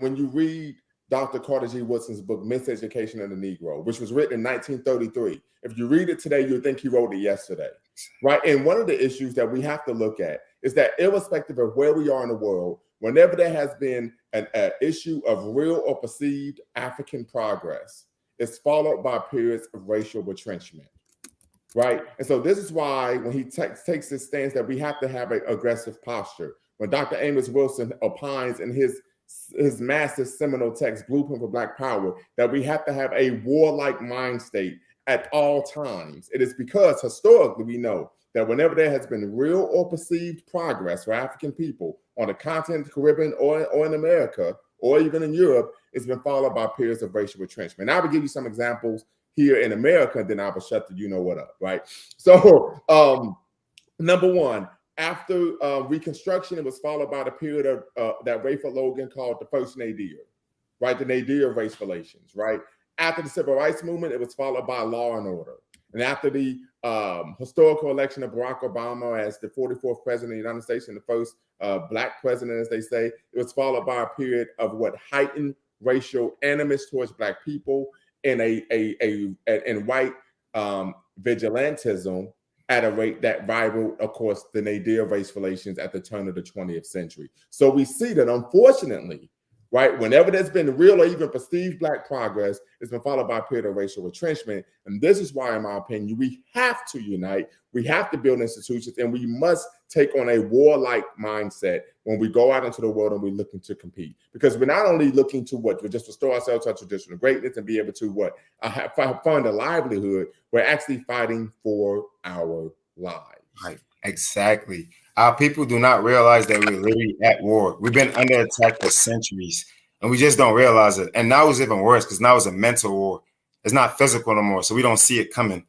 when you read Dr. Carter G. Woodson's book, Miseducation of the Negro, which was written in 1933. If you read it today, you'd think he wrote it yesterday, right? And one of the issues that we have to look at is that irrespective of where we are in the world, whenever there has been an issue of real or perceived African progress, it's followed by periods of racial retrenchment, right? And so this is why when he takes this stance that we have to have an aggressive posture. When Dr. Amos Wilson opines in his massive seminal text, Blueprint for Black Power, that we have to have a warlike mind state at all times. It is because historically we know that whenever there has been real or perceived progress for African people on the continent, the Caribbean, or in America, or even in Europe, it's been followed by periods of racial retrenchment. And I will give you some examples here in America, then I will shut the you-know-what up, right? So, number one, after Reconstruction, it was followed by the period of that Rayford Logan called the first nadir, right? The nadir of race relations, right? After the Civil Rights Movement, it was followed by law and order. And after the historical election of Barack Obama as the 44th president of the United States and the first Black president, as they say, it was followed by a period of what heightened racial animus towards Black people and and white vigilantism at a rate that rivaled, of course, the nadir of race relations at the turn of the 20th century. So we see that, unfortunately, right, whenever there's been real or even perceived Black progress, it's been followed by a period of racial retrenchment. And this is why, in my opinion, we have to unite, we have to build institutions, and we must take on a warlike mindset when we go out into the world and we're looking to compete. Because we're not only looking to just restore ourselves to our traditional greatness and be able to fund a livelihood, we're actually fighting for our lives. Right, exactly. Our people do not realize that we're literally at war. We've been under attack for centuries, and we just don't realize it. And now it's even worse because now it's a mental war. It's not physical no more, so we don't see it coming.